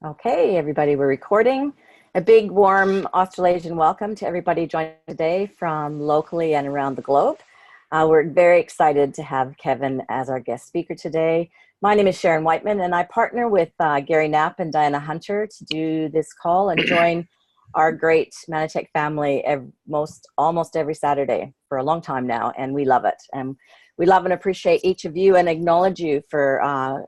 Okay, everybody, we're recording. A big, warm Australasian welcome to everybody joining today from locally and around the globe. We're very excited to have Kevin as our guest speaker today. My name is Sharon Whiteman, and I partner with Gary Knapp and Diana Hunter to do this call and join our great Manitech family almost every Saturday for a long time now, and we love it. And we love and appreciate each of you and acknowledge you for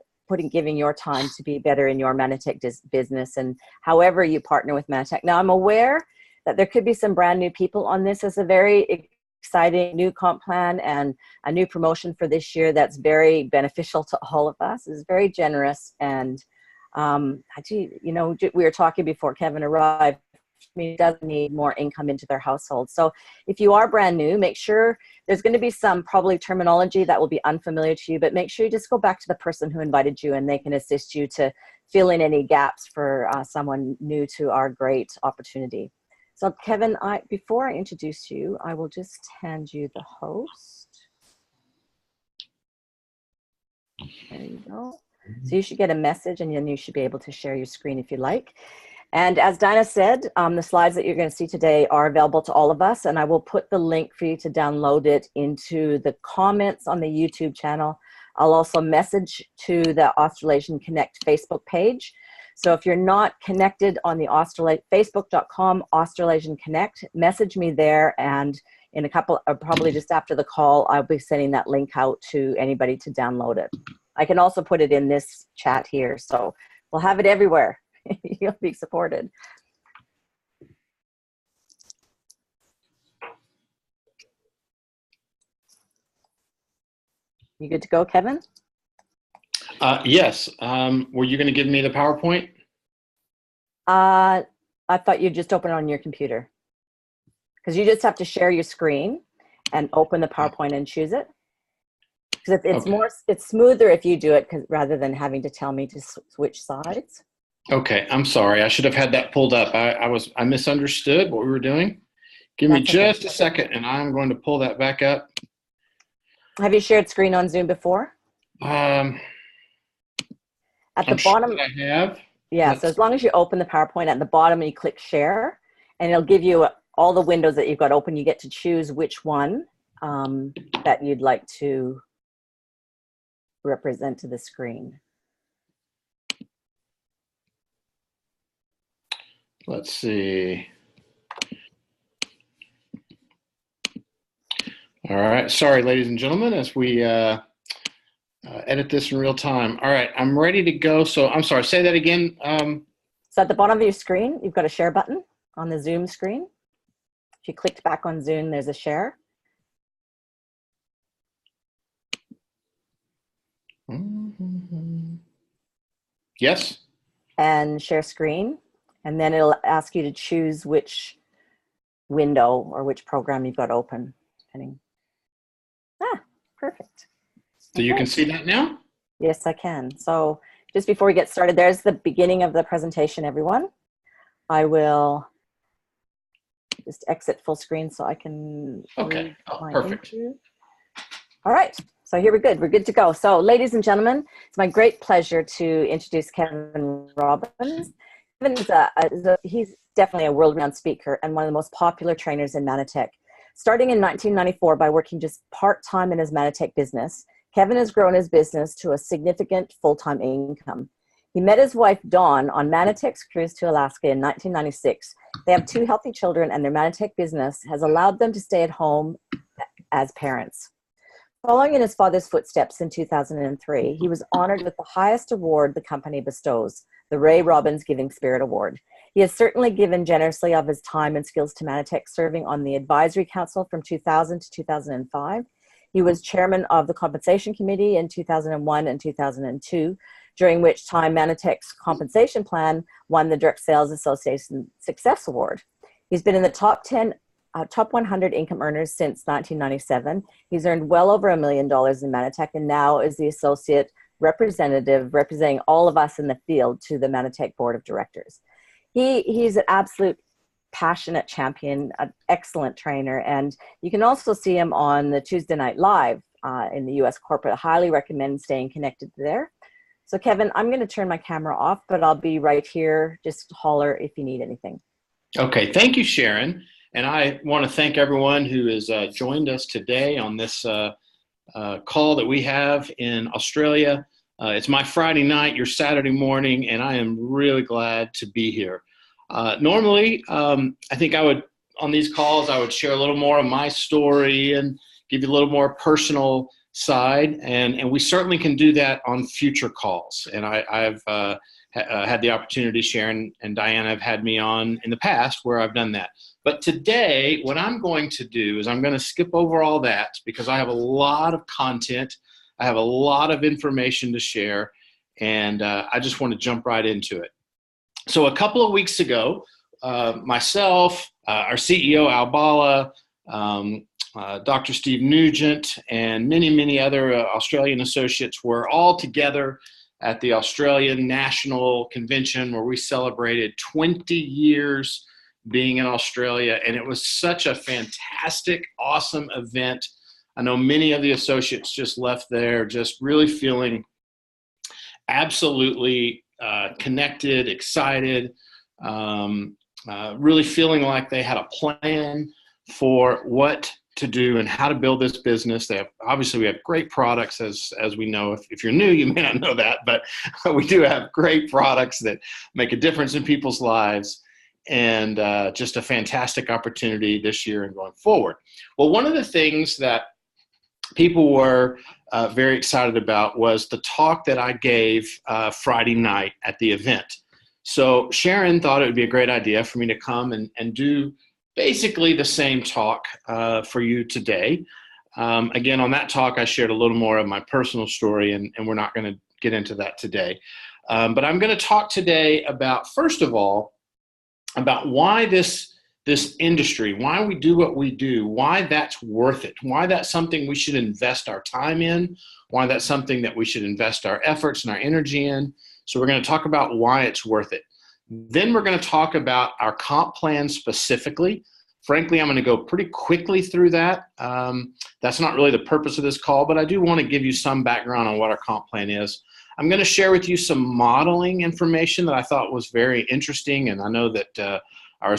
giving your time to be better in your Manitech business and however you partner with Manitech. Now, I'm aware that there could be some brand new people on this. As a very exciting new comp plan and a new promotion for this year that's very beneficial to all of us. It's very generous, and actually, you know, we were talking before Kevin arrived. Doesn't need more income into their household. So if you are brand new, make sure there's going to be some probably terminology that will be unfamiliar to you, but make sure you just go back to the person who invited you and they can assist you to fill in any gaps for someone new to our great opportunity. So Kevin, before I introduce you, I will just hand you the host. There you go. So you should get a message and then you should be able to share your screen if you like. And as Dinah said, the slides that you're going to see today are available to all of us, and I will put the link for you to download it into the comments on the YouTube channel. I'll also message to the Australasian Connect Facebook page. So if you're not connected on the facebook.com Australasian Connect, message me there, and in a couple, probably just after the call, I'll be sending that link out to anybody to download it. I can also put it in this chat here, so we'll have it everywhere. You'll be supported. You good to go, Kevin? Yes. Were you going to give me the PowerPoint? I thought you'd just open it on your computer, because you just have to share your screen and open the PowerPoint and choose it. Because it's smoother if you do it, rather than having to tell me to switch sides. Okay, I'm sorry. I should have had that pulled up. I misunderstood what we were doing. Give me just a second, and I'm going to pull that back up. Have you shared screen on Zoom before? At the bottom, sure I have. Yeah. So as long as you open the PowerPoint at the bottom and you click Share, and it'll give you all the windows that you've got open. You get to choose which one that you'd like to represent to the screen. Let's see. All right. Sorry, ladies and gentlemen, as we edit this in real time. All right. I'm ready to go. So I'm sorry. Say that again. So at the bottom of your screen, you've got a share button on the Zoom screen. If you clicked back on Zoom, there's a share. Yes. And share screen. And then it'll ask you to choose which window or which program you've got open. Perfect. So you can see that now? Yes, I can. So just before we get started, there's the beginning of the presentation, everyone. I will just exit full screen so I can. Okay. Oh, perfect. All right. So here we're good. We're good to go. So ladies and gentlemen, it's my great pleasure to introduce Kevin Robbins. He's definitely a world-renowned speaker and one of the most popular trainers in Manitech. Starting in 1994 by working just part-time in his Manitech business, Kevin has grown his business to a significant full-time income. He met his wife, Dawn, on Manitech's cruise to Alaska in 1996. They have 2 healthy children, and their Manitech business has allowed them to stay at home as parents. Following in his father's footsteps in 2003, he was honored with the highest award the company bestows, the Ray Robbins Giving Spirit Award. He has certainly given generously of his time and skills to Manitech, serving on the Advisory Council from 2000 to 2005. He was chairman of the Compensation Committee in 2001 and 2002, during which time Manitech's compensation plan won the Direct Sales Association Success Award. He's been in the top 100 income earners since 1997. He's earned well over $1 million in Manitech, and now is the associate representative representing all of us in the field to the Manitech Board of Directors. He's an absolute passionate champion, an excellent trainer, and you can also see him on the Tuesday Night Live in the US corporate. I highly recommend staying connected there. So Kevin, I'm going to turn my camera off, but I'll be right here. Just holler if you need anything. Okay, thank you, Sharon. And I want to thank everyone who has joined us today on this call that we have in Australia. It's my Friday night, your Saturday morning, and I am really glad to be here. Normally, I think on these calls, I would share a little more of my story and give you a little more personal side, and we certainly can do that on future calls. And I've had the opportunity, Sharon and Diana have had me on in the past where I've done that. But today, what I'm going to do is I'm going to skip over all that because I have a lot of content. I have a lot of information to share, and I just want to jump right into it. So a couple of weeks ago, myself, our CEO, Al Bala, Dr. Steve Nugent, and many, many other Australian associates were all together at the Australian National Convention where we celebrated 20 years being in Australia. And it was such a fantastic, awesome event. I know many of the associates just left there just really feeling absolutely connected, excited, really feeling like they had a plan for what to do and how to build this business. Obviously we have great products, as we know. If you're new, you may not know that, but we do have great products that make a difference in people's lives, and just a fantastic opportunity this year and going forward. Well, one of the things that people were very excited about was the talk that I gave Friday night at the event. So Sharon thought it would be a great idea for me to come and do basically the same talk for you today. Again, on that talk, I shared a little more of my personal story, and we're not going to get into that today. But I'm going to talk today about, first of all, about why this industry, why we do what we do, why that's worth it, why that's something we should invest our time in, why that's something that we should invest our efforts and our energy in. So we're going to talk about why it's worth it. Then we're going to talk about our comp plan specifically. Frankly, I'm going to go pretty quickly through that. That's not really the purpose of this call, but I do want to give you some background on what our comp plan is. I'm going to share with you some modeling information that I thought was very interesting, and I know that our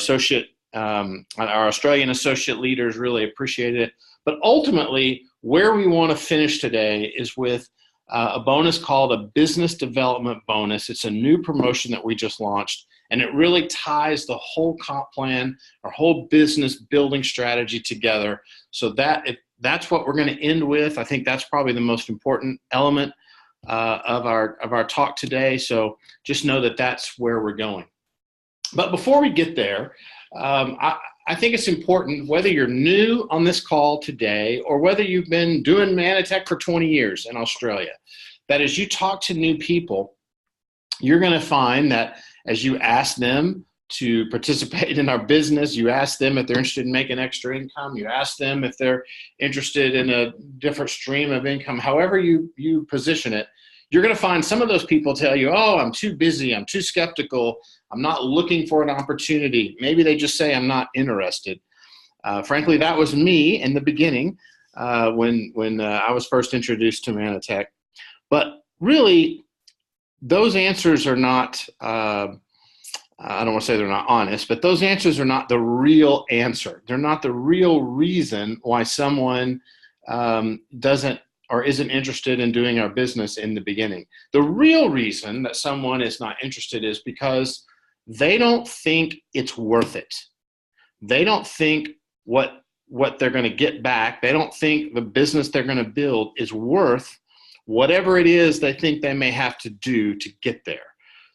Australian associate leaders really appreciated it. But ultimately, where we want to finish today is with a bonus called a business development bonus. It's a new promotion that we just launched, and it really ties the whole comp plan, our whole business building strategy together. So that's what we're going to end with. I think that's probably the most important element of our talk today. So just know that that's where we're going. But before we get there, I think it's important, whether you're new on this call today or whether you've been doing Manatech for 20 years in Australia, that as you talk to new people, you're going to find that as you ask them to participate in our business, you ask them if they're interested in making extra income, you ask them if they're interested in a different stream of income, however you position it, you're going to find some of those people tell you, oh, I'm too busy, I'm too skeptical, I'm not looking for an opportunity. Maybe they just say I'm not interested. Frankly, that was me in the beginning when I was first introduced to Manatech. But really, those answers are not, I don't want to say they're not honest, but those answers are not the real answer. They're not the real reason why someone doesn't or isn't interested in doing our business in the beginning. The real reason that someone is not interested is because they don't think it's worth it. They don't think what they're going to get back. They don't think the business they're going to build is worth whatever it is they think they may have to do to get there.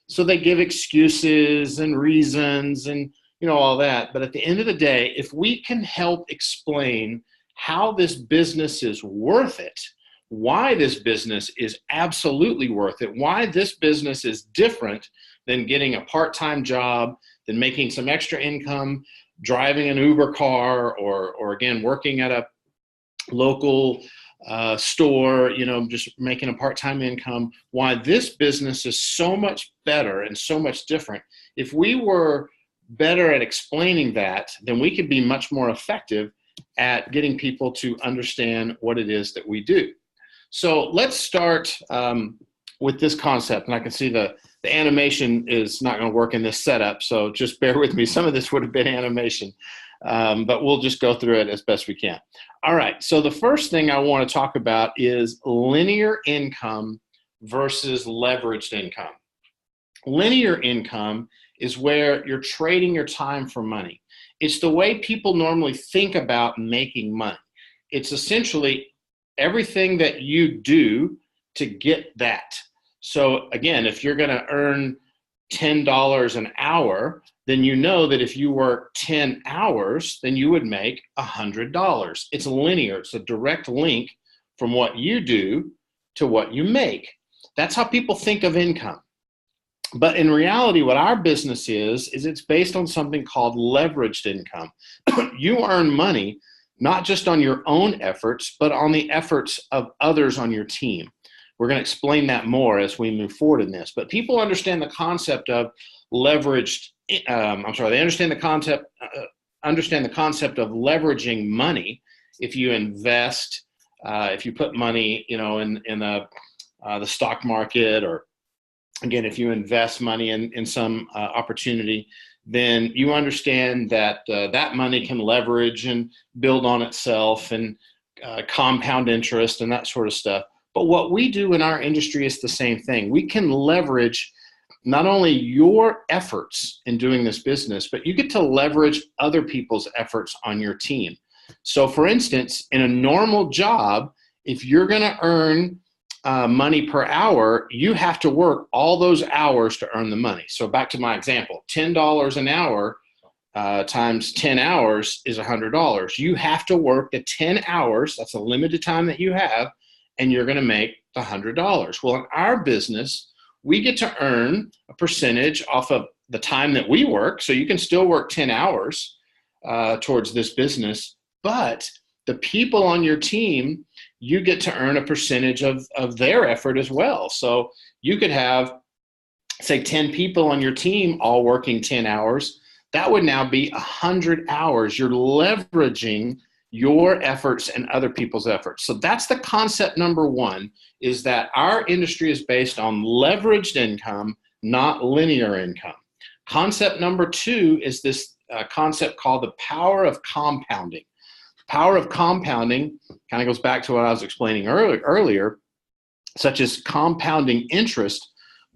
So they give excuses and reasons and all that. But at the end of the day, if we can help explain how this business is worth it, why this business is absolutely worth it, why this business is different than getting a part-time job, than making some extra income, driving an Uber car, or again, working at a local store, just making a part-time income, why this business is so much better and so much different. If we were better at explaining that, then we could be much more effective at getting people to understand what it is that we do. So let's start with this concept, and I can see the animation is not going to work in this setup, so just bear with me. Some of this would have been animation, but we'll just go through it as best we can. All right, so the first thing I want to talk about is linear income versus leveraged income. Linear income is where you're trading your time for money. It's the way people normally think about making money. It's essentially everything that you do to get that. So again, if you're going to earn $10 an hour, then you know that if you work 10 hours, then you would make $100. It's linear. It's a direct link from what you do to what you make. That's how people think of income. But in reality, what our business is it's based on something called leveraged income. You earn money not just on your own efforts, but on the efforts of others on your team. We're going to explain that more as we move forward in this. But people understand the concept of leveraged. They understand the concept of leveraging money. If you invest, if you put money, in the stock market, or again, if you invest money in some opportunity, then you understand that that money can leverage and build on itself and compound interest and that sort of stuff. But what we do in our industry is the same thing. We can leverage not only your efforts in doing this business, but you get to leverage other people's efforts on your team. So for instance, in a normal job, if you're going to earn money per hour, you have to work all those hours to earn the money. So back to my example, $10 an hour times 10 hours is $100. You have to work the 10 hours. That's a limited time that you have, and you're going to make the $100. Well, in our business, we get to earn a percentage off of the time that we work. So you can still work 10 hours towards this business, but the people on your team, you get to earn a percentage of their effort as well. So you could have, say, 10 people on your team all working 10 hours. That would now be 100 hours. You're leveraging your efforts and other people's efforts. So that's the concept number one, is that our industry is based on leveraged income, not linear income. Concept number two is this concept called the power of compounding. Power of compounding kind of goes back to what I was explaining earlier, such as compounding interest.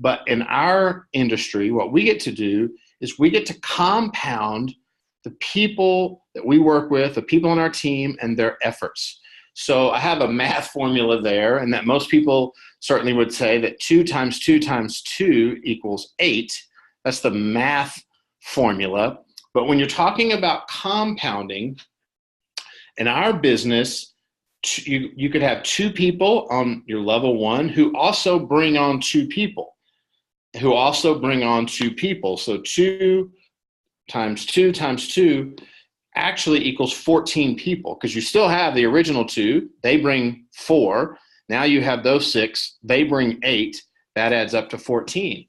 But in our industry, what we get to do is we get to compound the people that we work with, the people on our team, and their efforts. So I have a math formula there, and that most people certainly would say that 2 times 2 times 2 equals 8. That's the math formula. But when you're talking about compounding, in our business, you could have 2 people on your level 1 who also bring on 2 people, So 2 times 2 times 2 actually equals 14 people, because you still have the original 2. They bring 4. Now you have those 6. They bring 8. That adds up to 14.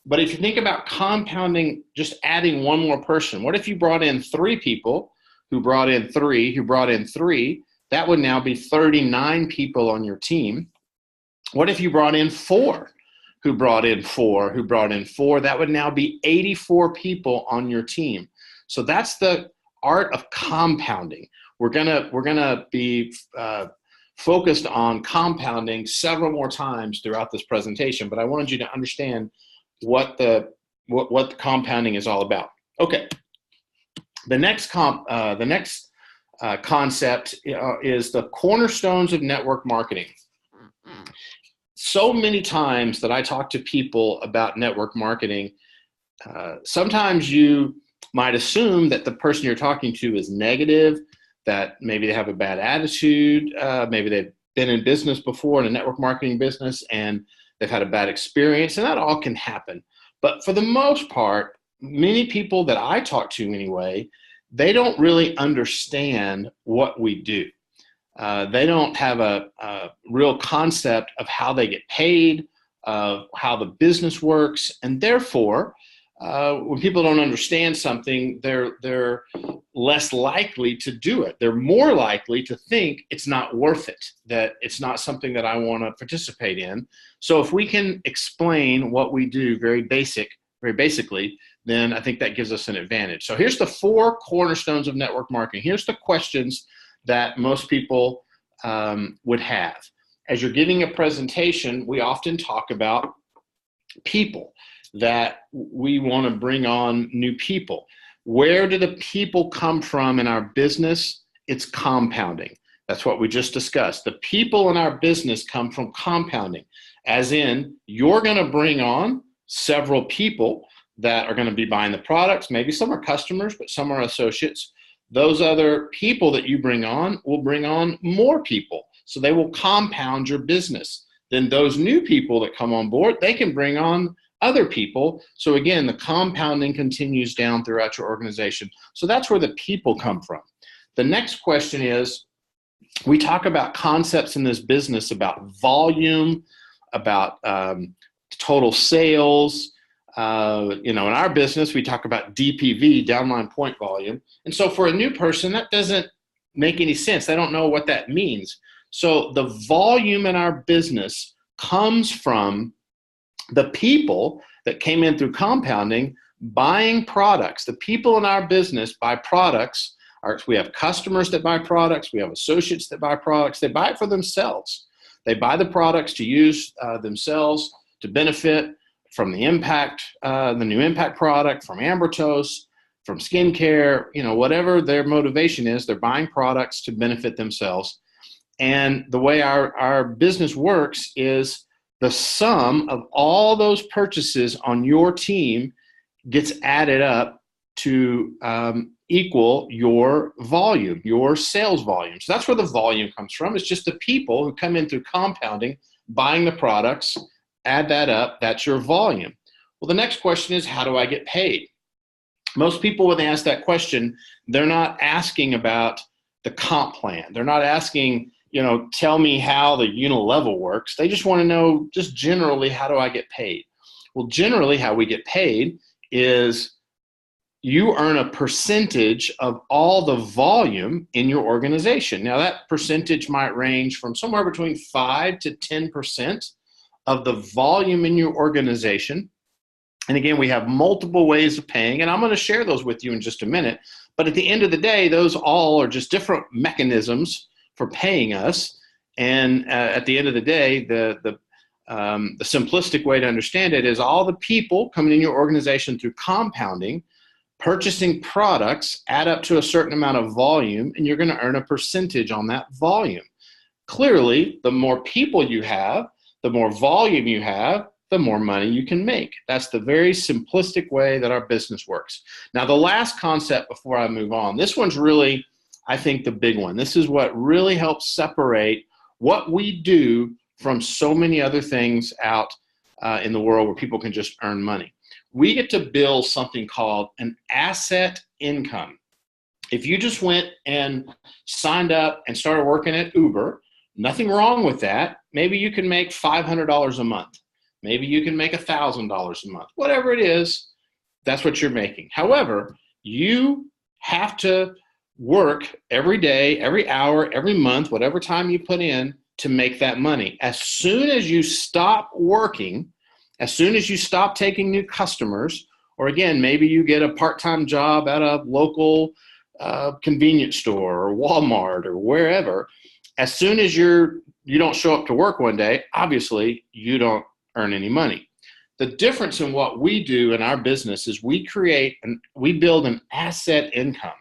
But if you think about compounding, just adding one more person, what if you brought in 3 people who brought in 3, who brought in 3? That would now be 39 people on your team. What if you brought in 4 who brought in 4, who brought in 4? That would now be 84 people on your team. So that's the art of compounding. We're gonna be focused on compounding several more times throughout this presentation, but I wanted you to understand what the compounding is all about. Okay. The next concept is the cornerstones of network marketing. So many times that I talk to people about network marketing, sometimes you might assume that the person you're talking to is negative, that maybe they have a bad attitude, maybe they've been in business before, in a network marketing business, and they've had a bad experience, and that all can happen. But for the most part, many people that I talk to anyway, they don't really understand what we do. They don't have a real concept of how they get paid, of how the business works, and therefore, when people don't understand something, they're less likely to do it. They're more likely to think it's not worth it, that it's not something that I want to participate in. So if we can explain what we do very basically, then I think that gives us an advantage. So here's the 4 cornerstones of network marketing. Here's the questions that most people would have. As you're giving a presentation, we often talk about people, that we want to bring on new people. Where do the people come from in our business? It's compounding. That's what we just discussed. The people in our business come from compounding, as in you're going to bring on several people that are going to be buying the products. Maybe some are customers, but some are associates. Those other people that you bring on will bring on more people. So they will compound your business. Then those new people that come on board, they can bring on other people. So again, the compounding continues down throughout your organization. So that's where the people come from. The next question is, we talk about concepts in this business about volume, about total sales. In our business, we talk about DPV, downline point volume. And so for a new person, that doesn't make any sense. They don't know what that means. So the volume in our business comes from the people that came in through compounding buying products. The people in our business buy products. We have customers that buy products. We have associates that buy products. They buy it for themselves. They buy the products to use themselves, to benefit from the impact, the new impact product, from Ambertos, from skincare, whatever their motivation is, they're buying products to benefit themselves. And the way our business works is the sum of all those purchases on your team gets added up to equal your volume, your sales volume. So that's where the volume comes from. It's just the people who come in through compounding, buying the products, add that up, that's your volume. Well, the next question is, how do I get paid? Most people, when they ask that question, they're not asking about the comp plan. They're not asking, tell me how the unilevel works. They just want to know, just generally, how do I get paid? Well, generally, how we get paid is you earn a percentage of all the volume in your organization. Now, that percentage might range from somewhere between 5 to 10% of the volume in your organization. And again, we have multiple ways of paying, and I'm going to share those with you in just a minute. But at the end of the day, those all are just different mechanisms for paying us. And at the end of the day, the simplistic way to understand it is all the people coming in your organization through compounding, purchasing products, add up to a certain amount of volume, and you're going to earn a percentage on that volume. Clearly, the more people you have, the more volume you have, the more money you can make. That's the very simplistic way that our business works. Now, the last concept before I move on, this one's really, I think, the big one. This is what really helps separate what we do from so many other things out in the world where people can just earn money. We get to build something called an asset income. If you just went and signed up and started working at Uber, nothing wrong with that. Maybe you can make $500 a month. Maybe you can make $1,000 a month. Whatever it is, that's what you're making. However, you have to work every day, every hour, every month, whatever time you put in to make that money. As soon as you stop working, as soon as you stop taking new customers, or again, maybe you get a part-time job at a local convenience store or Walmart or wherever, as soon as you don't show up to work one day, obviously you don't earn any money. The difference in what we do in our business is we build an asset income.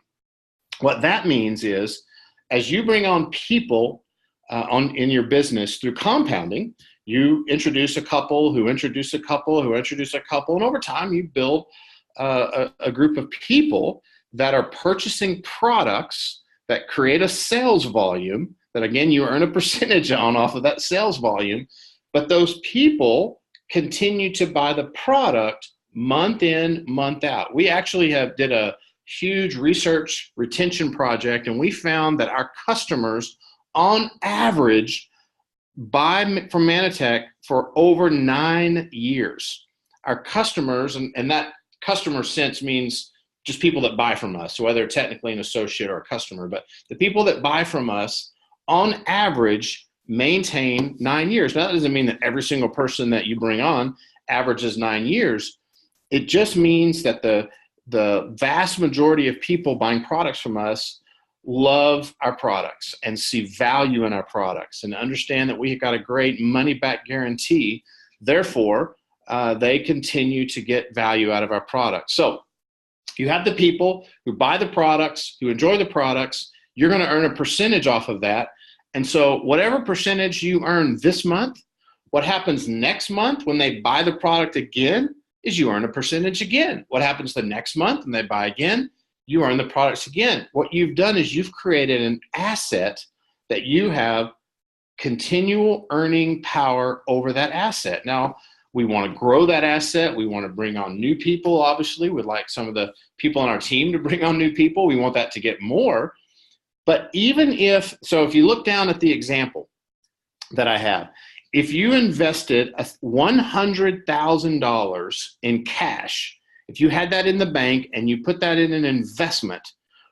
What that means is, as you bring on people in your business through compounding, you introduce a couple who introduce a couple who introduce a couple, and over time you build a group of people that are purchasing products that create a sales volume that, again, you earn a percentage off of that sales volume, but those people continue to buy the product month in, month out. We actually did a huge research retention project, and we found that our customers, on average, buy from Manatech for over 9 years. Our customers, and that customer sense means just people that buy from us, so whether technically an associate or a customer, but the people that buy from us on average maintain 9 years. Now, that doesn't mean that every single person that you bring on averages 9 years. It just means that the vast majority of people buying products from us love our products and see value in our products and understand that we've got a great money back guarantee. Therefore, they continue to get value out of our products. So you have the people who buy the products, who enjoy the products. You're going to earn a percentage off of that. And so whatever percentage you earn this month, what happens next month when they buy the product again is you earn a percentage again. What happens the next month when they buy again, you earn the products again. What you've done is you've created an asset that you have continual earning power over that asset. Now, we want to grow that asset. We want to bring on new people, obviously. We'd like some of the people on our team to bring on new people. We want that to get more. But even if you look down at the example that I have, if you invested $100,000 in cash, if you had that in the bank and you put that in an investment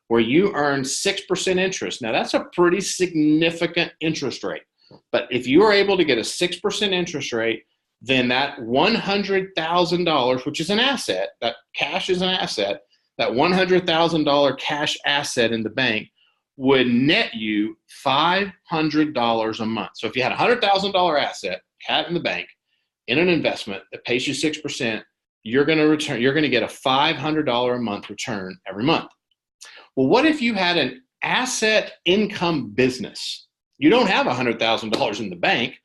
where you earn 6% interest, now that's a pretty significant interest rate. But if you are able to get a 6% interest rate, then that $100,000, which is an asset, that cash is an asset, that $100,000 cash asset in the bank would net you $500 a month. So if you had a $100,000 asset, had in the bank, in an investment that pays you 6%, you're going to get a $500 a month return every month. Well, what if you had an asset income business? You don't have $100,000 in the bank,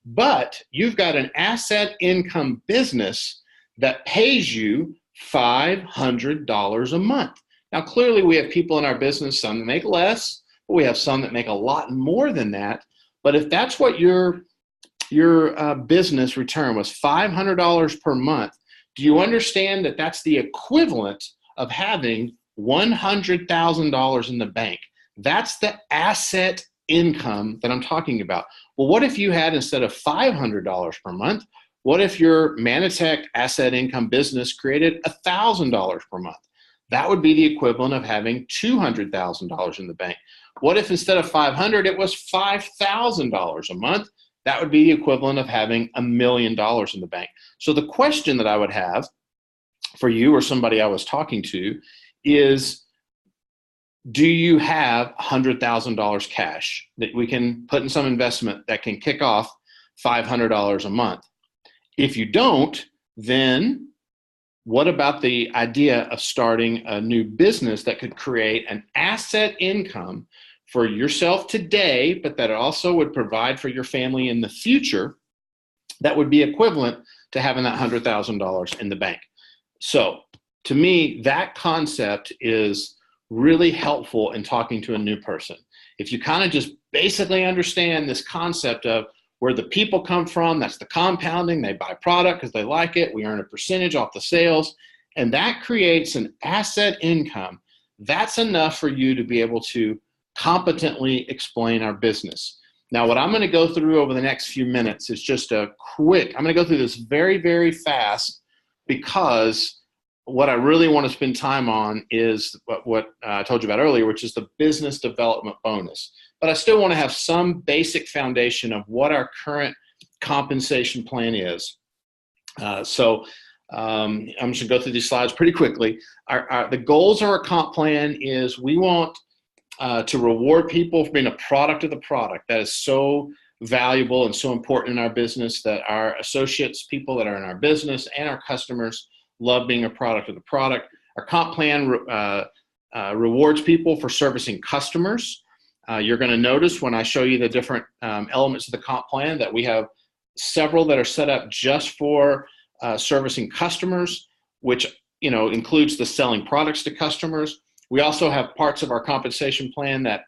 but you've got an asset income business that pays you $500 a month. Now, clearly, we have people in our business, some that make less, but we have some that make a lot more than that. But if that's what your business return was, $500 per month, do you understand that that's the equivalent of having $100,000 in the bank? That's the asset income that I'm talking about. Well, what if you had, instead of $500 per month, what if your Manitech asset income business created $1,000 per month? That would be the equivalent of having $200,000 in the bank. What if instead of $500, it was $5,000 a month? That would be the equivalent of having $1 million in the bank. So the question that I would have for you or somebody I was talking to is, do you have $100,000 cash that we can put in some investment that can kick off $500 a month? If you don't, then what about the idea of starting a new business that could create an asset income for yourself today, but that also would provide for your family in the future that would be equivalent to having that $100,000 in the bank? So to me, that concept is really helpful in talking to a new person. If you kind of just basically understand this concept of where the people come from, that's the compounding. They buy product because they like it. We earn a percentage off the sales, and that creates an asset income. That's enough for you to be able to competently explain our business. Now, what I'm going to go through over the next few minutes is just I'm going to go through this very, very fast, because what I really want to spend time on is what I told you about earlier, which is the business development bonus. But I still want to have some basic foundation of what our current compensation plan is. I'm just going to go through these slides pretty quickly. The goals of our comp plan is we want to reward people for being a product of the product. That is so valuable and so important in our business, that our associates, people that are in our business, and our customers love being a product of the product. Our comp plan rewards people for servicing customers. You're going to notice when I show you the different elements of the comp plan that we have several that are set up just for servicing customers, which includes the selling products to customers. We also have parts of our compensation plan that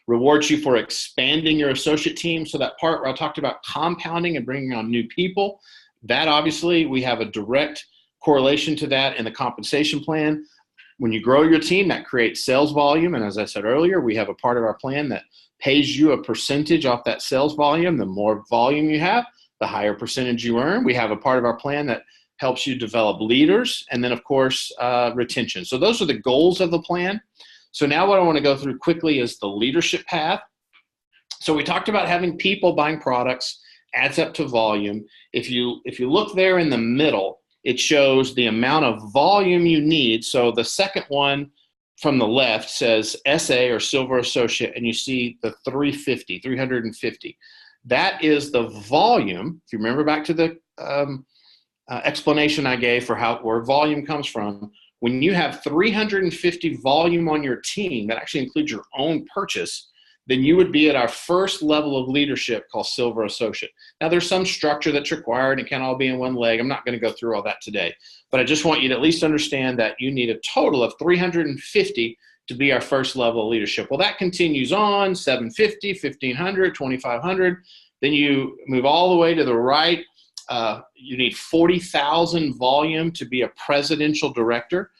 rewards you for expanding your associate team. So that part where I talked about compounding and bringing on new people, that obviously we have a direct correlation to that in the compensation plan. When you grow your team, that creates sales volume. And as I said earlier, we have a part of our plan that pays you a percentage off that sales volume. The more volume you have, the higher percentage you earn. We have a part of our plan that helps you develop leaders, and then of course, retention. So those are the goals of the plan. So now what I want to go through quickly is the leadership path. So we talked about having people buying products adds up to volume. If you look there in the middle, it shows the amount of volume you need. So the second one from the left says SA or Silver Associate, and you see the 350. That is the volume. If you remember back to the explanation I gave for where volume comes from, when you have 350 volume on your team, that actually includes your own purchase, then you would be at our first level of leadership called Silver Associate. Now there's some structure that's required. It can't all be in one leg. I'm not going to go through all that today, but I just want you to at least understand that you need a total of 350 to be our first level of leadership. Well, that continues on, 750, 1500, 2500. Then you move all the way to the right. You need 40,000 volume to be a presidential director,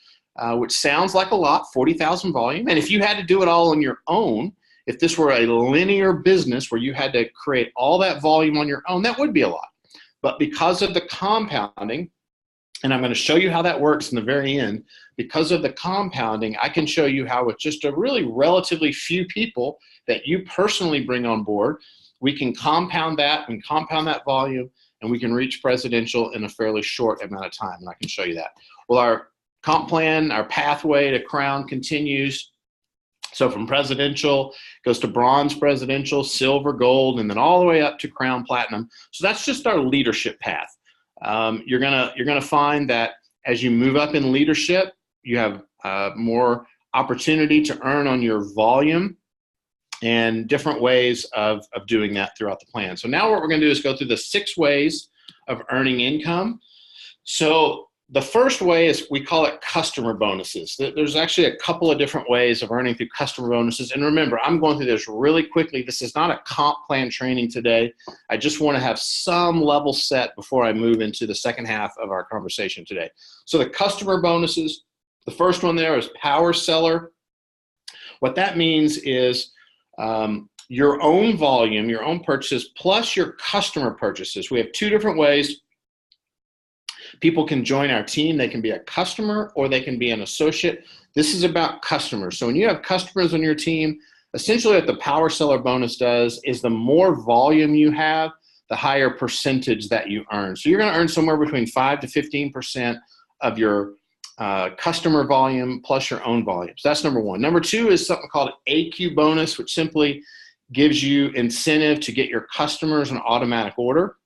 which sounds like a lot, 40,000 volume. And if you had to do it all on your own, if this were a linear business where you had to create all that volume on your own, that would be a lot. But because of the compounding, and I'm going to show you how that works in the very end, because of the compounding, I can show you how with just a really relatively few people that you personally bring on board, we can compound that volume, and we can reach presidential in a fairly short amount of time, and I can show you that. Well, our comp plan, our pathway to crown continues. So from presidential, goes to bronze presidential, silver, gold, and then all the way up to crown platinum. So that's just our leadership path. You're gonna find that as you move up in leadership, you have more opportunity to earn on your volume and different ways of doing that throughout the plan. So now what we're gonna do is go through the 6 ways of earning income. So the first way is, we call it customer bonuses. There's actually a couple of different ways of earning through customer bonuses. And remember, I'm going through this really quickly. This is not a comp plan training today. I just want to have some level set before I move into the second half of our conversation today. So the customer bonuses, the first one there is power seller. What that means is your own volume, your own purchases, plus your customer purchases. We have 2 different ways people can join our team. They can be a customer or they can be an associate. This is about customers. So when you have customers on your team, essentially what the power seller bonus does is the more volume you have, the higher percentage that you earn. So you're going to earn somewhere between 5 to 15% of your customer volume plus your own volume. So that's number 1. Number 2 is something called AQ bonus, which simply gives you incentive to get your customers an automatic order.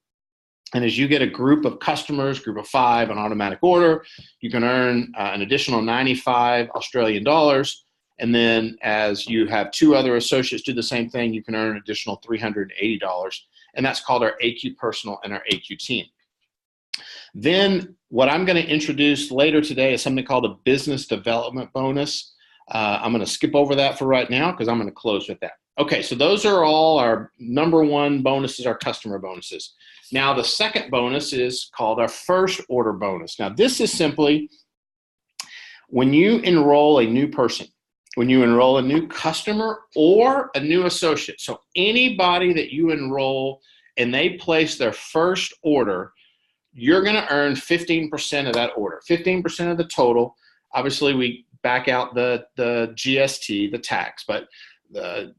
And as you get a group of customers, group of 5 on automatic order, you can earn an additional 95 Australian dollars. And then as you have 2 other associates do the same thing, you can earn an additional $380. And that's called our AQ Personal and our AQ Team. Then what I'm going to introduce later today is something called a business development bonus. I'm going to skip over that for right now because I'm going to close with that. Okay, so those are all our number 1 bonuses, our customer bonuses. Now the second bonus is called our first order bonus. Now this is simply when you enroll a new person, when you enroll a new customer or a new associate. So anybody that you enroll and they place their first order, you're going to earn 15% of that order, 15% of the total. Obviously we back out the GST, the tax, but the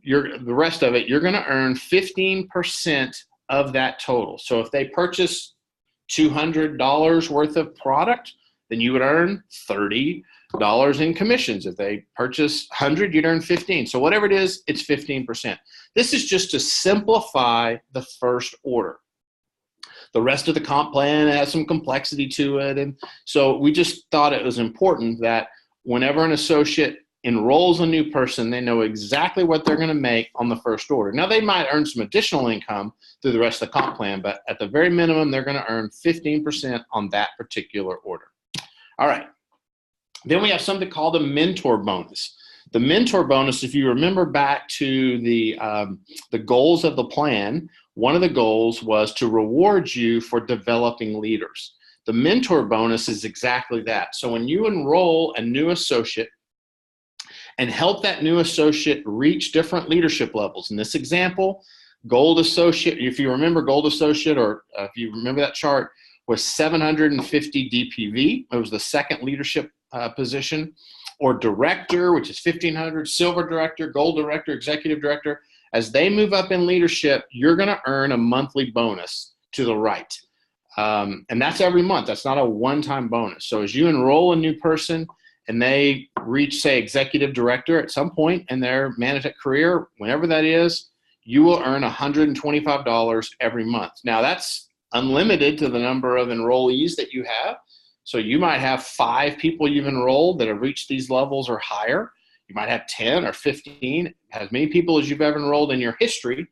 rest of it, you're going to earn 15% of that total. So if they purchase $200 worth of product, then you would earn $30 in commissions. If they purchase 100, you'd earn 15. So whatever it is, it's 15%. This is just to simplify the first order. The rest of the comp plan has some complexity to it. And so we just thought it was important that whenever an associate enrolls a new person, they know exactly what they're going to make on the first order. Now, they might earn some additional income through the rest of the comp plan, but at the very minimum, they're going to earn 15% on that particular order. All right. Then we have something called a mentor bonus. The mentor bonus, if you remember back to the goals of the plan, one of the goals was to reward you for developing leaders. The mentor bonus is exactly that. So when you enroll a new associate, and help that new associate reach different leadership levels. In this example, gold associate, if you remember gold associate, or if you remember that chart, with 750 DPV. It was the second leadership position. Or director, which is 1,500, silver director, gold director, executive director. As they move up in leadership, you're going to earn a monthly bonus to the right. And that's every month. That's not a one-time bonus. So as you enroll a new person and they reach, say, executive director at some point in their management career, whenever that is, you will earn $125 every month. Now, that's unlimited to the number of enrollees that you have. So you might have 5 people you've enrolled that have reached these levels or higher. You might have 10 or 15, as many people as you've ever enrolled in your history.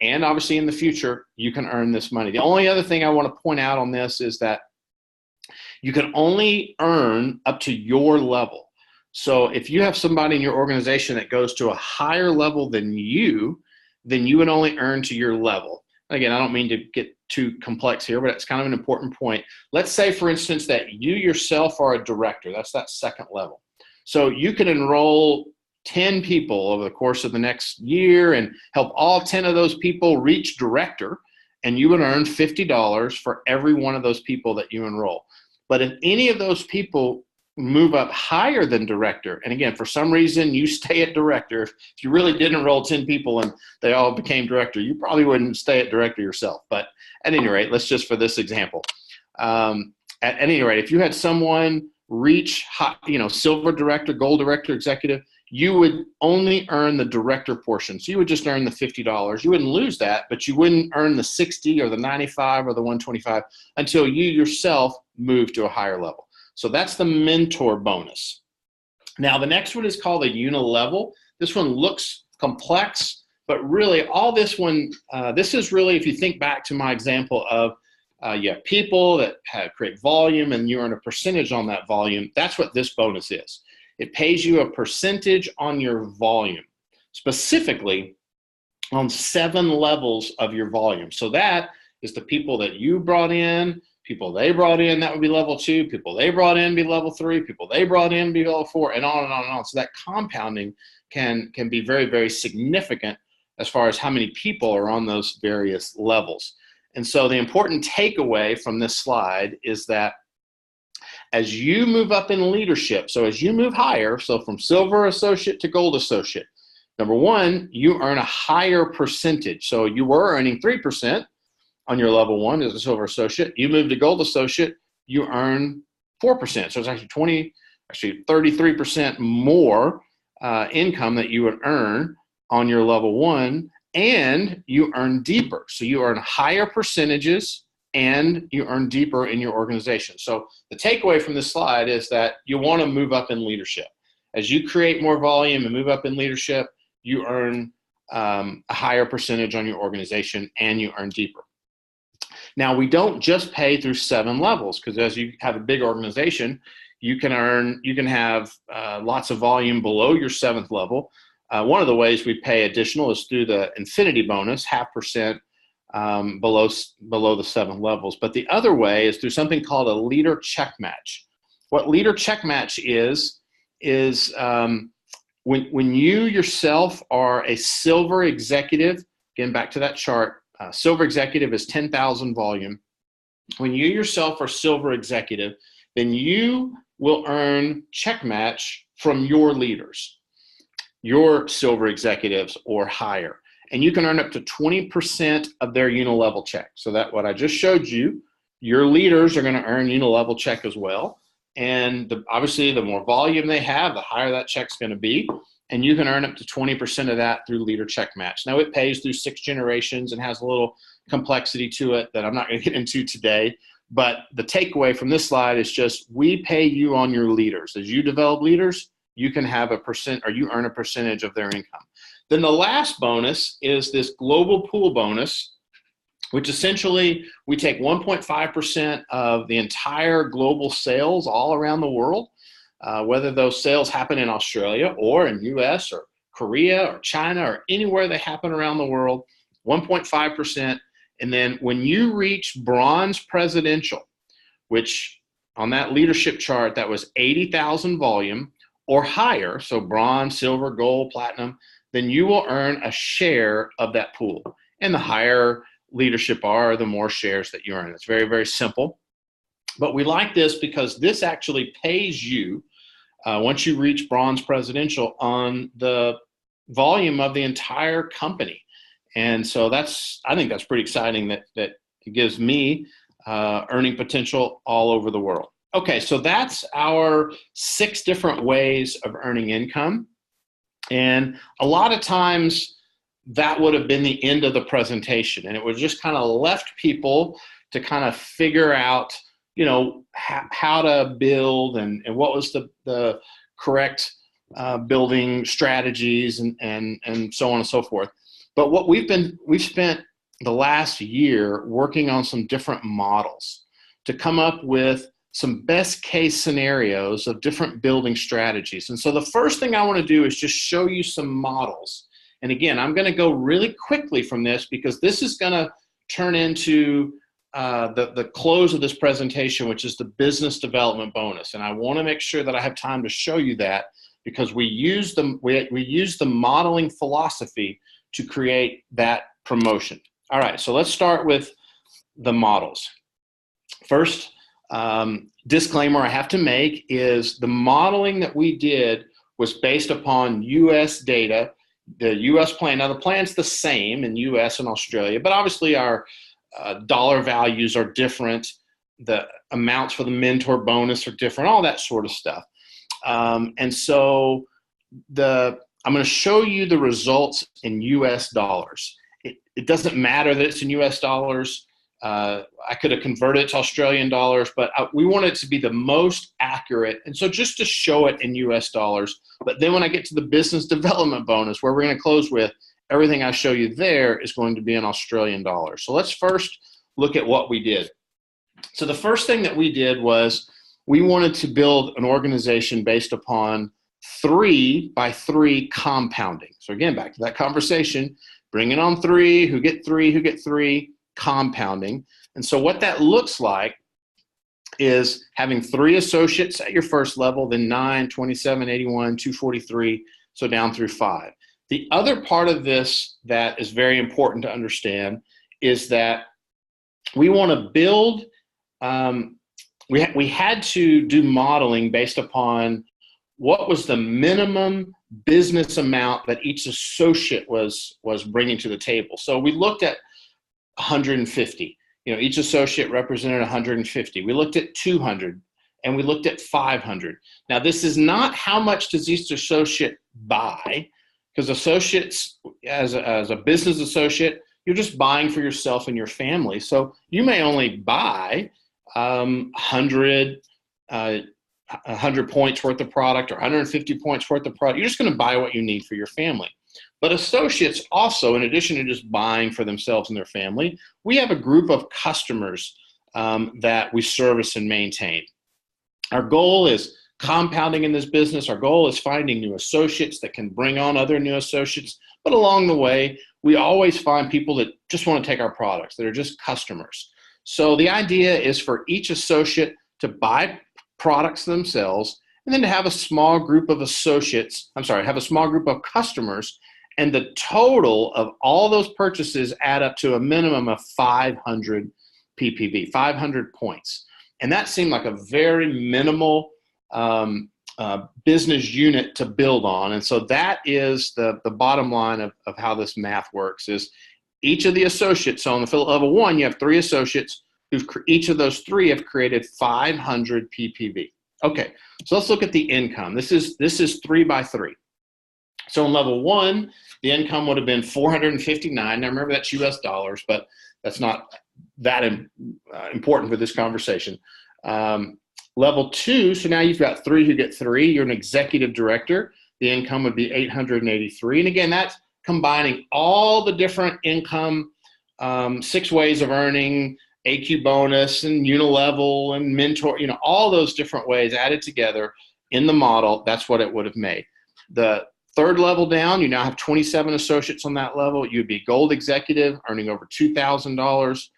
And obviously in the future, you can earn this money. The only other thing I want to point out on this is that you can only earn up to your level. So if you have somebody in your organization that goes to a higher level than you, then you would only earn to your level. Again, I don't mean to get too complex here, but it's kind of an important point. Let's say, for instance, that you yourself are a director. That's that second level. So you can enroll 10 people over the course of the next year and help all 10 of those people reach director, and you would earn $50 for every one of those people that you enroll. But if any of those people move up higher than director, and again, for some reason you stay at director, if you really did enroll 10 people and they all became director, you probably wouldn't stay at director yourself. But at any rate, let's just for this example, at any rate, if you had someone reach silver director, gold director, executive, you would only earn the director portion. So you would just earn the $50. You wouldn't lose that, but you wouldn't earn the 60 or the 95 or the 125 until you yourself move to a higher level. So that's the mentor bonus. Now, the next one is called a unilevel. This one looks complex, but really all this one, this is really, if you think back to my example of you have people that create volume and you earn a percentage on that volume, that's what this bonus is. It pays you a percentage on your volume, specifically on 7 levels of your volume. So that is the people that you brought in, people they brought in, that would be level 2, people they brought in be level 3, people they brought in be level 4, and on and on and on. So that compounding can be very, very significant as far as how many people are on those various levels. And so the important takeaway from this slide is that as you move up in leadership, so as you move higher, so from silver associate to gold associate, number one, you earn a higher percentage. So you were earning 3% on your level 1 as a silver associate. You move to gold associate, you earn 4%. So it's actually 33% more income that you would earn on your level 1, and you earn deeper. So you earn higher percentages and you earn deeper in your organization. So the takeaway from this slide is that you want to move up in leadership. As you create more volume and move up in leadership, you earn a higher percentage on your organization and you earn deeper. Now, we don't just pay through 7 levels, because as you have a big organization, you can have lots of volume below your 7th level. One of the ways we pay additional is through the infinity bonus, 0.5% below the 7 levels. But the other way is through something called a leader check match. What leader check match is when you yourself are a silver executive, again, back to that chart, silver executive is 10,000 volume. When you yourself are silver executive, then you will earn check match from your leaders, your silver executives or higher. And you can earn up to 20% of their unilevel check. So that what I just showed you, your leaders are going to earn unilevel check as well. And obviously, the more volume they have, the higher that check's going to be. And you can earn up to 20% of that through leader check match. Now, it pays through 6 generations and has a little complexity to it that I'm not going to get into today. But the takeaway from this slide is just we pay you on your leaders. As you develop leaders, you can have a percent, or you earn a percentage of their income. Then the last bonus is this global pool bonus, which essentially we take 1.5% of the entire global sales all around the world, whether those sales happen in Australia or in US or Korea or China or anywhere they happen around the world, 1.5%. And then when you reach bronze presidential, which on that leadership chart, that was 80,000 volume or higher, so bronze, silver, gold, platinum, then you will earn a share of that pool. And the higher leadership are, the more shares that you earn. It's very, very simple. But we like this because this actually pays you once you reach bronze presidential on the volume of the entire company. And so I think that's pretty exciting that it gives me earning potential all over the world. Okay, so that's our 6 different ways of earning income. And a lot of times that would have been the end of the presentation, and it would just kind of left people to kind of figure out, how to build and what was the correct building strategies and so on and so forth. But what we've spent the last year working on some different models to come up with some best case scenarios of different building strategies. And so the first thing I want to do is just show you some models. And again, I'm going to go really quickly from this because this is going to turn into the close of this presentation, which is the business development bonus. And I want to make sure that I have time to show you that because we use the modeling philosophy to create that promotion. All right, so let's start with the models. First, disclaimer I have to make is the modeling that we did was based upon US data, the US plan. Now the plan's the same in US and Australia, but obviously our dollar values are different. The amounts for the mentor bonus are different, all that sort of stuff. And so I'm going to show you the results in US dollars. It doesn't matter that it's in US dollars. I could have converted it to Australian dollars, but we want it to be the most accurate. And so just to show it in US dollars, but then when I get to the business development bonus, where we're going to close with, everything I show you there is going to be in Australian dollars. So let's first look at what we did. So the first thing that we did was we wanted to build an organization based upon 3x3 compounding. So again, back to that conversation, bringing on 3, who get 3, compounding. And so what that looks like is having 3 associates at your first level, then 9, 27, 81, 243, so down through 5. The other part of this that is very important to understand is that we want to build, we had to do modeling based upon what was the minimum business amount that each associate was bringing to the table. So we looked at 150. Each associate represented 150. We looked at 200, and we looked at 500. Now, this is not how much does each associate buy, because associates, as a business associate, you're just buying for yourself and your family. So you may only buy 100 points worth of product or 150 points worth of product. You're just going to buy what you need for your family. But associates also, in addition to just buying for themselves and their family, we have a group of customers that we service and maintain. Our goal is compounding in this business. Our goal is finding new associates that can bring on other new associates. But along the way, we always find people that just want to take our products, that are just customers. So the idea is for each associate to buy products themselves, and then to have a small group of customers, and the total of all those purchases add up to a minimum of 500 PPV, 500 points. And that seemed like a very minimal business unit to build on. And so that is the bottom line of how this math works is each of the associates, so on the affiliate level 1, you have 3 associates each of those 3 have created 500 PPV. Okay, so let's look at the income. This is 3x3. So in level 1, the income would have been 459. Now remember that's US dollars, but that's not that important for this conversation. Level 2, so now you've got 3 who get 3. You're an executive director. The income would be 883. And again, that's combining all the different income, 6 ways of earning, AQ bonus and unilevel and mentor, all those different ways added together in the model. That's what it would have made. The 3rd level down, you now have 27 associates on that level. You'd be gold executive, earning over $2,000.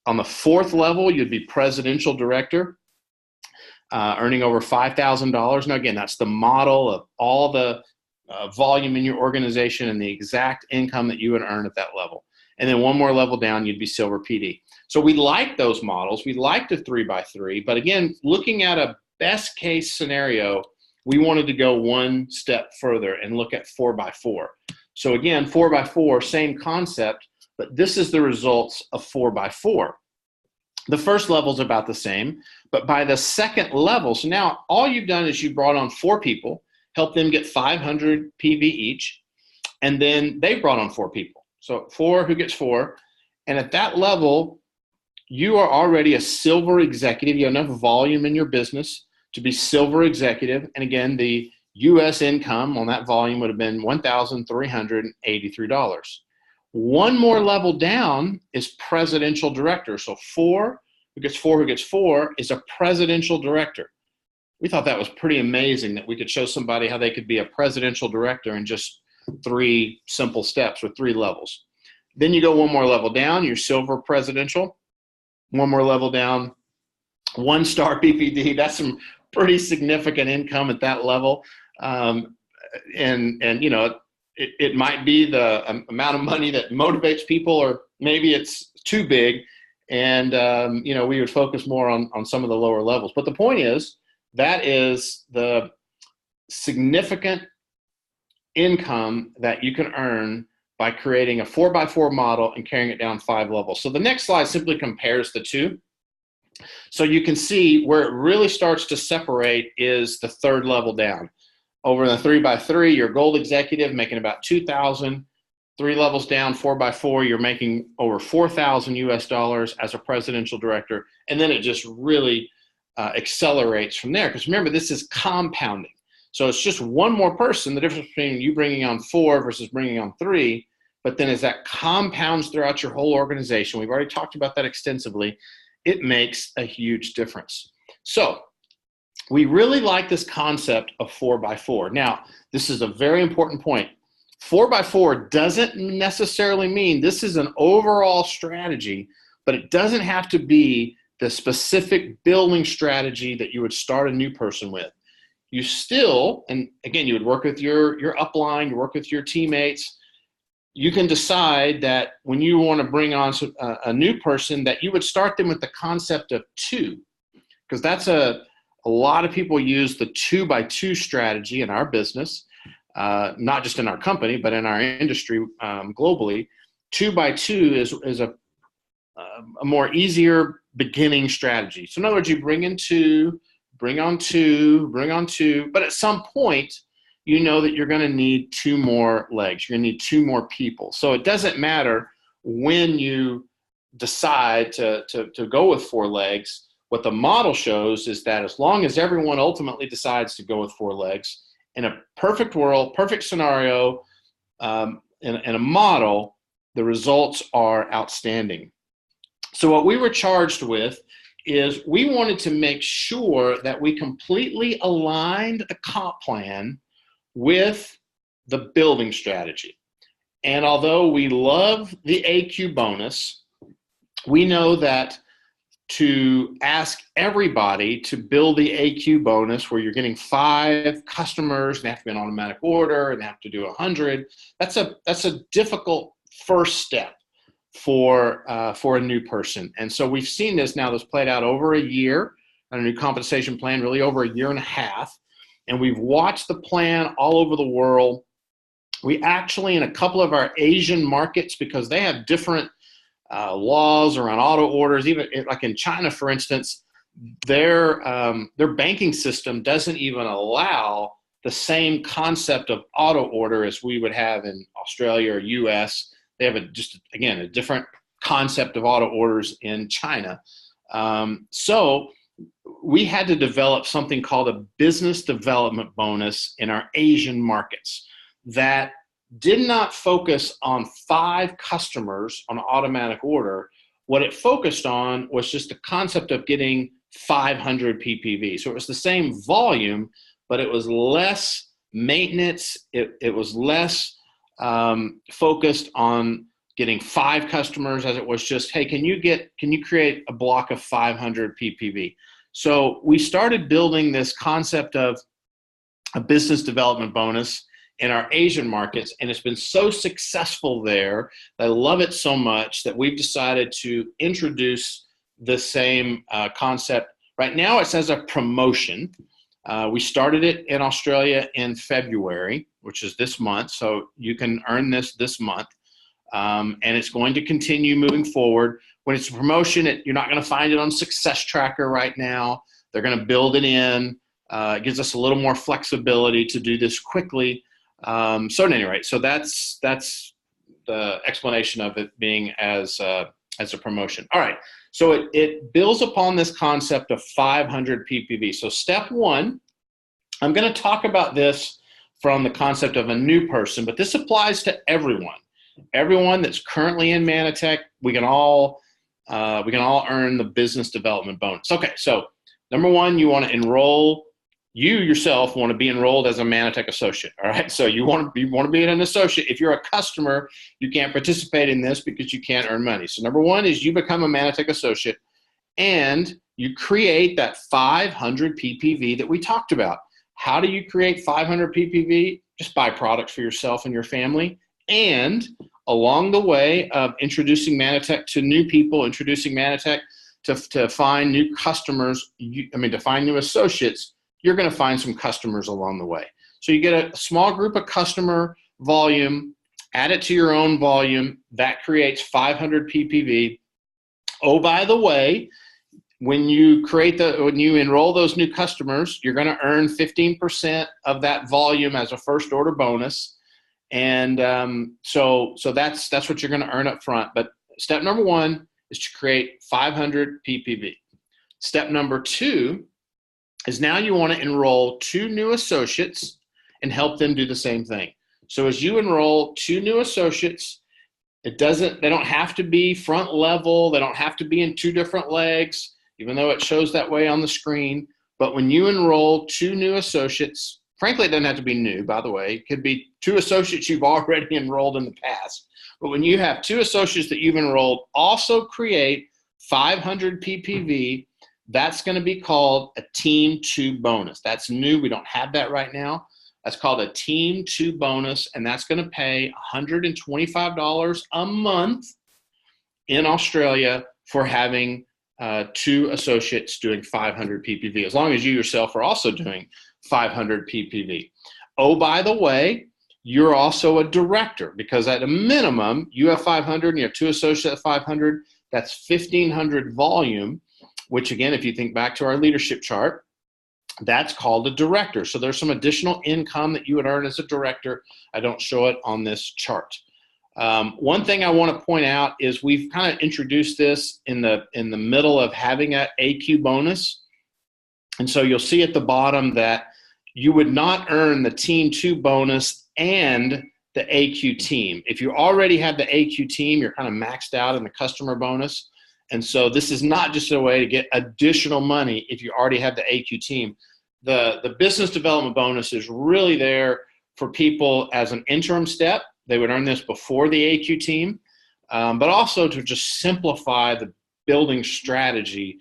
On the 4th level, you'd be presidential director, earning over $5,000. Now, again, that's the model of all the volume in your organization and the exact income that you would earn at that level. And then 1 more level down, you'd be silver PD. So we like those models. We like the 3x3. But again, looking at a best case scenario, we wanted to go one step further and look at 4x4. So again, 4x4, same concept, but this is the results of 4x4. The first level is about the same, but by the second level, so now all you've done is you brought on 4 people, helped them get 500 PV each, and then they brought on 4 people. So 4 who gets 4, and at that level, you are already a silver executive. You have enough volume in your business to be silver executive, and again, the U.S. income on that volume would have been $1,383. One more level down is presidential director. So 4 who gets 4 who gets 4 is a presidential director. We thought that was pretty amazing that we could show somebody how they could be a presidential director in just 3 simple steps with 3 levels. Then you go one more level down, you're silver presidential. One more level down, 1-star PPD. That's some pretty significant income at that level. And you know, it might be the amount of money that motivates people, or maybe it's too big. And, you know, we would focus more on some of the lower levels. But the point is, that is the significant income that you can earn by creating a 4x4 model and carrying it down 5 levels. So the next slide simply compares the two. So you can see where it really starts to separate is the 3rd level down. Over in the 3x3, you're gold executive making about $2,000. 3 levels down, 4x4, you're making over $4,000 US as a presidential director. And then it just really accelerates from there. Because remember, this is compounding. So it's just one more person, the difference between you bringing on 4 versus bringing on 3. But then as that compounds throughout your whole organization, we've already talked about that extensively, it makes a huge difference. So we really like this concept of 4x4. Now, this is a very important point. 4x4 doesn't necessarily mean this is an overall strategy, but it doesn't have to be the specific building strategy that you would start a new person with. You still, and again, you would work with your upline, you work with your teammates. You can decide that when you want to bring on a new person, that you would start them with the concept of 2, because that's a lot of people use the 2x2 strategy in our business, not just in our company, but in our industry globally. 2x2 is a more easier beginning strategy. So in other words, you bring in 2, bring on 2, bring on 2, but at some point, you know that you're going to need 2 more legs. You're going to need 2 more people. So it doesn't matter when you decide to go with 4 legs. What the model shows is that as long as everyone ultimately decides to go with 4 legs, in a perfect world, perfect scenario, in a model, the results are outstanding. So what we were charged with is we wanted to make sure that we completely aligned the comp plan with the building strategy. And although we love the AQ bonus, we know that to ask everybody to build the AQ bonus where you're getting 5 customers, they have to be in automatic order, and they have to do 100, that's a difficult first step for a new person. And so we've seen this now, that's played out over a year, on a new compensation plan, really over a year and a half. And we've watched the plan all over the world. We actually, in a couple of our Asian markets, because they have different laws around auto orders, even like in China, for instance, their banking system doesn't even allow the same concept of auto order as we would have in Australia or US. They have a different concept of auto orders in China. So we had to develop something called a business development bonus in our Asian markets that did not focus on 5 customers on automatic order. What it focused on was just the concept of getting 500 PPV. So it was the same volume, but it was less maintenance. It was less focused on getting 5 customers as it was just, hey, can you create a block of 500 PPV? So we started building this concept of a business development bonus in our Asian markets, and it's been so successful there. I love it so much that we've decided to introduce the same concept. Right now it's as a promotion. We started it in Australia in February, which is this month, so you can earn this month, and it's going to continue moving forward. When it's a promotion, you're not going to find it on Success Tracker right now. They're going to build it in. It gives us a little more flexibility to do this quickly. So at any rate, so that's the explanation of it being as a promotion. All right, so it builds upon this concept of 500 PPV. So step one, I'm going to talk about this from the concept of a new person, but this applies to everyone. Everyone that's currently in Manatech, we can all earn the business development bonus. Okay, so number one, you want to enroll. You yourself want to be enrolled as a Manatech associate, all right? So you want to be an associate. If you're a customer, you can't participate in this because you can't earn money. So number one is you become a Manatech associate, and you create that 500 PPV that we talked about. How do you create 500 PPV? Just buy products for yourself and your family. And along the way of introducing Manatech to new people, introducing Manatech to find new customers, to find new associates, you're going to find some customers along the way. So you get a small group of customer volume, add it to your own volume, that creates 500 PPV. Oh, by the way, when you enroll those new customers, you're going to earn 15% of that volume as a first order bonus. And so that's what you're going to earn up front. But step number one is to create 500 PPV. Step number two is now you want to enroll 2 new associates and help them do the same thing. So as you enroll 2 new associates, they don't have to be front level. They don't have to be in 2 different legs, even though it shows that way on the screen. But when you enroll 2 new associates, frankly, it doesn't have to be new, by the way. It could be 2 associates you've already enrolled in the past. But when you have 2 associates that you've enrolled also create 500 PPV, that's going to be called a Team 2 bonus. That's new. We don't have that right now. That's called a Team 2 bonus, and that's going to pay $125 a month in Australia for having 2 associates doing 500 PPV, as long as you yourself are also doing 500 PPV. Oh, by the way, you're also a director, because at a minimum, you have 500 and you have 2 associates at 500. That's 1,500 volume, which again, if you think back to our leadership chart, that's called a director. So there's some additional income that you would earn as a director. I don't show it on this chart. One thing I want to point out is we've kind of introduced this in the middle of having an AQ bonus. And so you'll see at the bottom that you would not earn the Team 2 bonus and the AQ team. If you already have the AQ team, you're kind of maxed out in the customer bonus. And so this is not just a way to get additional money if you already have the AQ team. The business development bonus is really there for people as an interim step. They would earn this before the AQ team, but also to just simplify the building strategy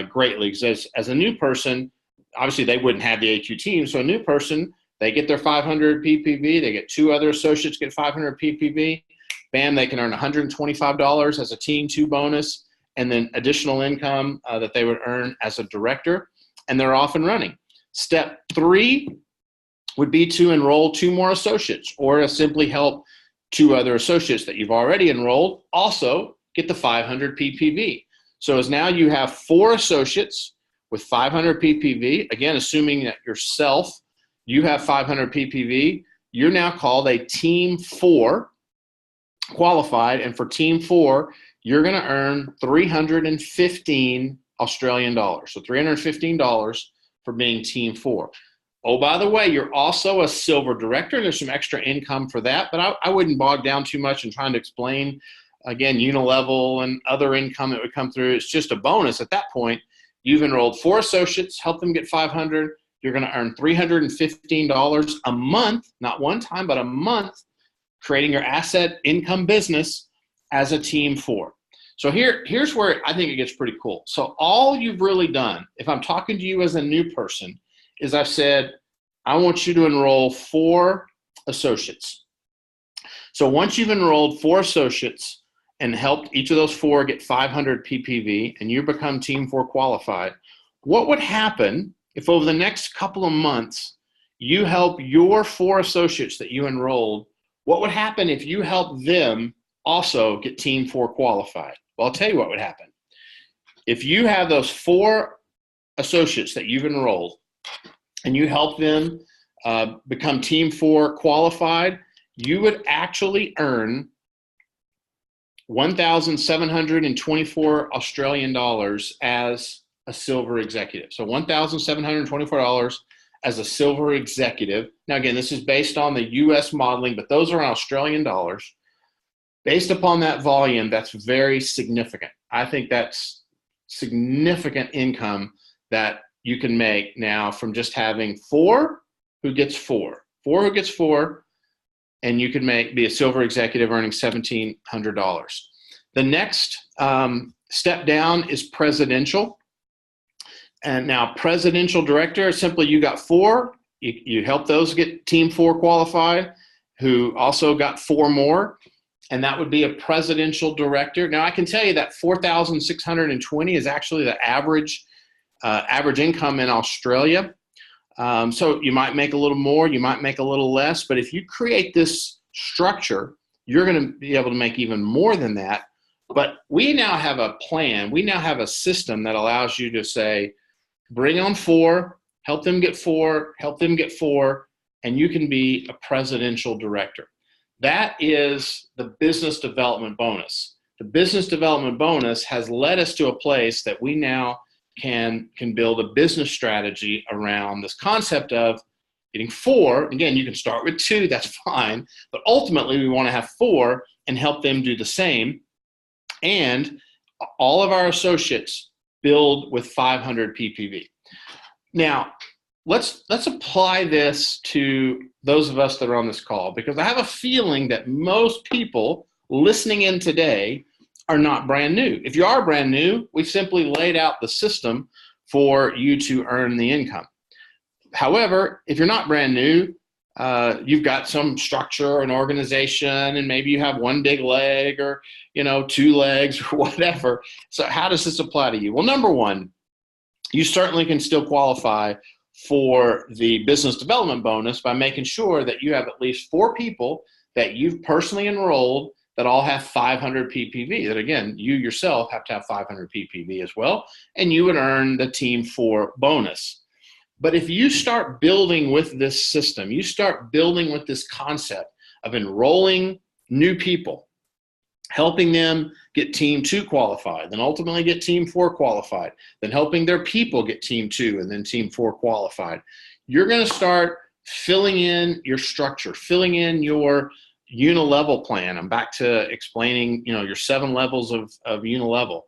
greatly. Because as a new person, obviously they wouldn't have the AQ team. So a new person, they get their 500 PPV. They get 2 other associates get 500 PPV. Bam, they can earn $125 as a Team 2 bonus, and then additional income that they would earn as a director, and they're off and running. Step 3 would be to enroll 2 more associates, or to simply help 2 other associates that you've already enrolled also get the 500 PPV. So as now you have 4 associates with 500 PPV, again, assuming that yourself, you have 500 PPV, you're now called a Team 4 qualified, and for Team 4, you're going to earn 315 Australian dollars. So $315 for being Team 4. Oh, by the way, you're also a silver director, and there's some extra income for that, but I wouldn't bog down too much in trying to explain, again, unilevel and other income that would come through. It's just a bonus. At that point, you've enrolled 4 associates, help them get 500. You're going to earn $315 a month, not one time, but a month, creating your asset income business as a Team 4. So here's where I think it gets pretty cool. So all you've really done, if I'm talking to you as a new person, is I've said, I want you to enroll 4 associates. So once you've enrolled 4 associates and helped each of those 4 get 500 PPV and you become Team 4 qualified, what would happen if over the next couple of months you help your 4 associates that you enrolled? What would happen if you help them also get Team 4 qualified? Well, I'll tell you what would happen. If you have those 4 associates that you've enrolled and you help them become Team 4 qualified, you would actually earn 1,724 Australian dollars as a silver executive. So $1,724 as a silver executive. Now, again, this is based on the US modeling, but those are in Australian dollars. Based upon that volume, that's very significant. I think that's significant income that you can make now from just having 4 who gets 4, and you can be a silver executive earning $1,700. The next step down is presidential. And now presidential director, simply you got 4, you help those get Team 4 qualified, who also got 4 more, and that would be a presidential director. Now I can tell you that 4,620 is actually the average income in Australia. So you might make a little more, you might make a little less, but if you create this structure, you're going to be able to make even more than that. But we now have a plan. We now have a system that allows you to say, bring on 4, help them get 4, help them get 4, and you can be a presidential director. That is the business development bonus. The business development bonus has led us to a place that we now can build a business strategy around this concept of getting 4. Again, you can start with 2, that's fine, but ultimately we want to have 4 and help them do the same. And all of our associates build with 500 PPV. Now, let's apply this to those of us that are on this call, because I have a feeling that most people listening in today are not brand new. If you are brand new, we've simply laid out the system for you to earn the income. However, if you're not brand new, you've got some structure and organization, and maybe you have 1 big leg or 2 legs or whatever. So how does this apply to you? Well, number one, you certainly can still qualify for the business development bonus by making sure that you have at least 4 people that you've personally enrolled that all have 500 PPV. That again, you yourself have to have 500 PPV as well, and you would earn the Team 4 bonus. But if you start building with this system, you start building with this concept of enrolling new people, helping them get Team 2 qualified, then ultimately get Team 4 qualified, then helping their people get Team 2 and then Team 4 qualified, you're going to start filling in your structure, filling in your unilevel plan. I'm back to explaining, your 7 levels of unilevel.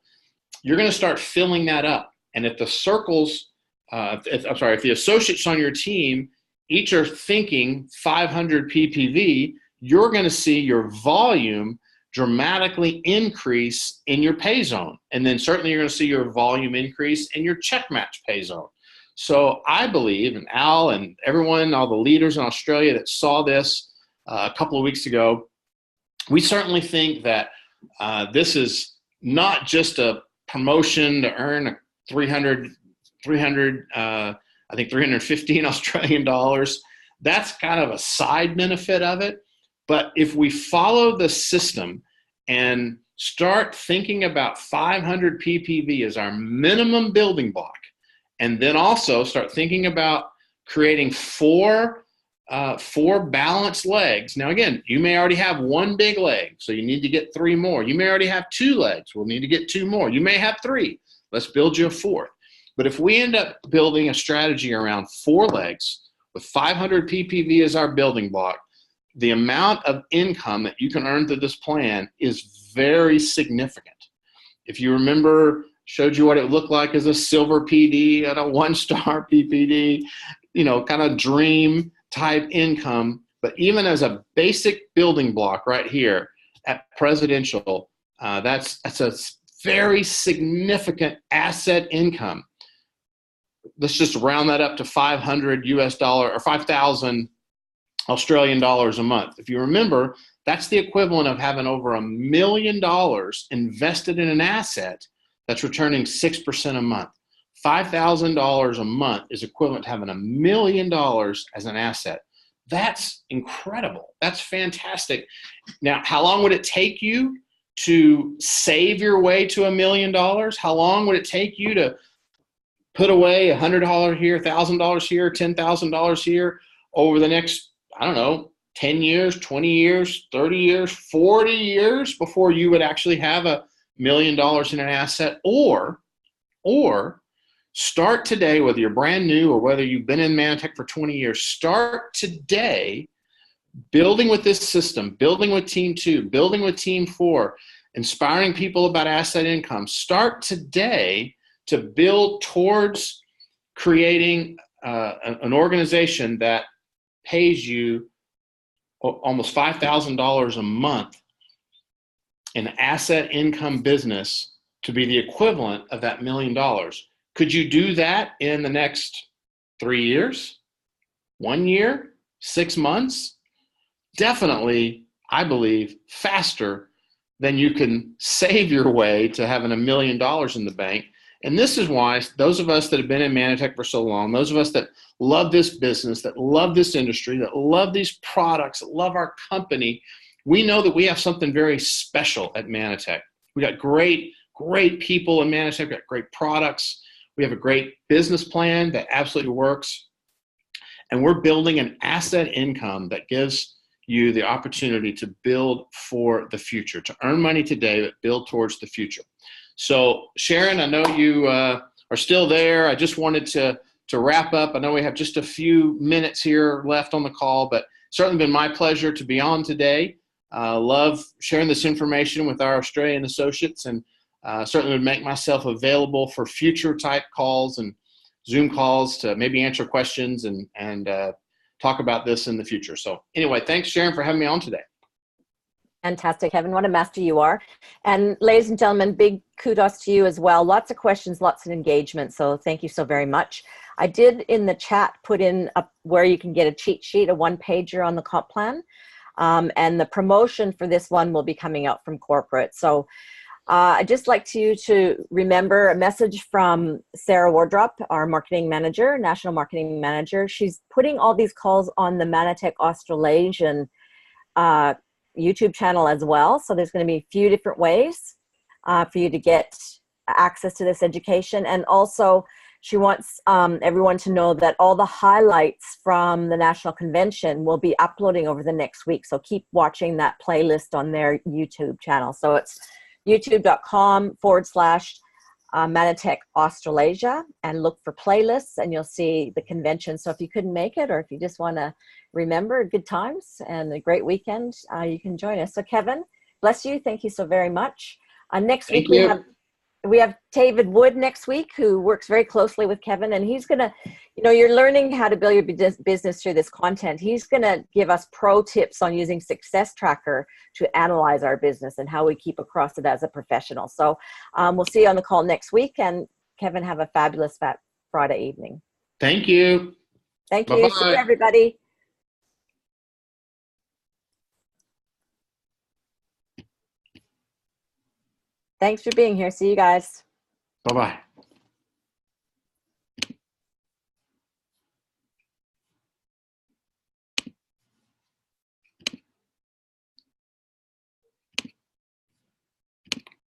You're going to start filling that up. And if the circles, if the associates on your team each are thinking 500 PPV, you're going to see your volume dramatically increase in your pay zone. And then certainly you're going to see your volume increase in your check match pay zone. So I believe, and Al and everyone, all the leaders in Australia that saw this a couple of weeks ago, we certainly think that this is not just a promotion to earn 315 Australian dollars. That's kind of a side benefit of it. But if we follow the system and start thinking about 500 PPV as our minimum building block, and then also start thinking about creating 4 balanced legs. Now, again, you may already have 1 big leg, so you need to get 3 more. You may already have 2 legs. We'll need to get 2 more. You may have 3. Let's build you a 4th. But if we end up building a strategy around 4 legs with 500 PPV as our building block, the amount of income that you can earn through this plan is very significant. If you remember, showed you what it looked like as a silver PD at a 1-star PPD, kind of dream type income. But even as a basic building block right here at presidential, that's a very significant asset income. Let's just round that up to $500 or 5,000 Australian dollars a month. If you remember, that's the equivalent of having over $1 million invested in an asset that's returning 6% a month. $5,000 a month is equivalent to having $1 million as an asset. That's incredible. That's fantastic. Now, how long would it take you to save your way to $1 million? How long would it take you to put away $100 here, $1,000 here, $10,000 here over the next, I don't know, 10 years, 20 years, 30 years, 40 years before you would actually have $1 million in an asset? Or start today, whether you're brand new or whether you've been in Manatech for 20 years, start today building with this system, building with Team 2, building with Team 4, inspiring people about asset income. Start today to build towards creating an organization that pays you almost $5,000 a month in asset income business to be the equivalent of that $1 million. Could you do that in the next 3 years, 1 year, 6 months? Definitely, I believe, faster than you can save your way to having $1 million in the bank. And this is why those of us that have been in Manatech for so long, those of us that love this business, that love this industry, that love these products, that love our company, we know that we have something very special at Manatech. We got great people in Manatech, we got great products. We have a great business plan that absolutely works. And we're building an asset income that gives you the opportunity to build for the future, to earn money today, but build towards the future. So Sharon, I know you are still there. I just wanted to wrap up. I know we have just a few minutes here left on the call, but certainly been my pleasure to be on today. Love sharing this information with our Australian associates, and certainly would make myself available for future type calls and Zoom calls to maybe answer questions and talk about this in the future. So anyway, thanks Sharon for having me on today. Fantastic, Kevin. What a master you are. And ladies and gentlemen, big kudos to you as well. Lots of questions, lots of engagement. So thank you so very much. I did in the chat put in where you can get a cheat sheet, a one-pager on the comp plan. And the promotion for this one will be coming out from corporate. So I'd just like you to remember a message from Sarah Wardrop, our marketing manager, national marketing manager. She's putting all these calls on the Manatech Australasian YouTube channel as well. So there's going to be a few different ways for you to get access to this education. And also she wants everyone to know that all the highlights from the national convention will be uploading over the next week. So keep watching that playlist on their YouTube channel. So it's youtube.com/Manatech Australasia, and look for playlists and you'll see the convention. So if you couldn't make it, or if you just want to remember good times and a great weekend, you can join us. So Kevin, bless you. Thank you so very much. Next week we have David Wood next week, who works very closely with Kevin, and he's going to, you're learning how to build your business through this content. He's going to give us pro tips on using Success Tracker to analyze our business and how we keep across it as a professional. So we'll see you on the call next week, and Kevin, have a fabulous Friday evening. Thank you. Thank you. See you, everybody. Thanks for being here. See you guys. Bye-bye.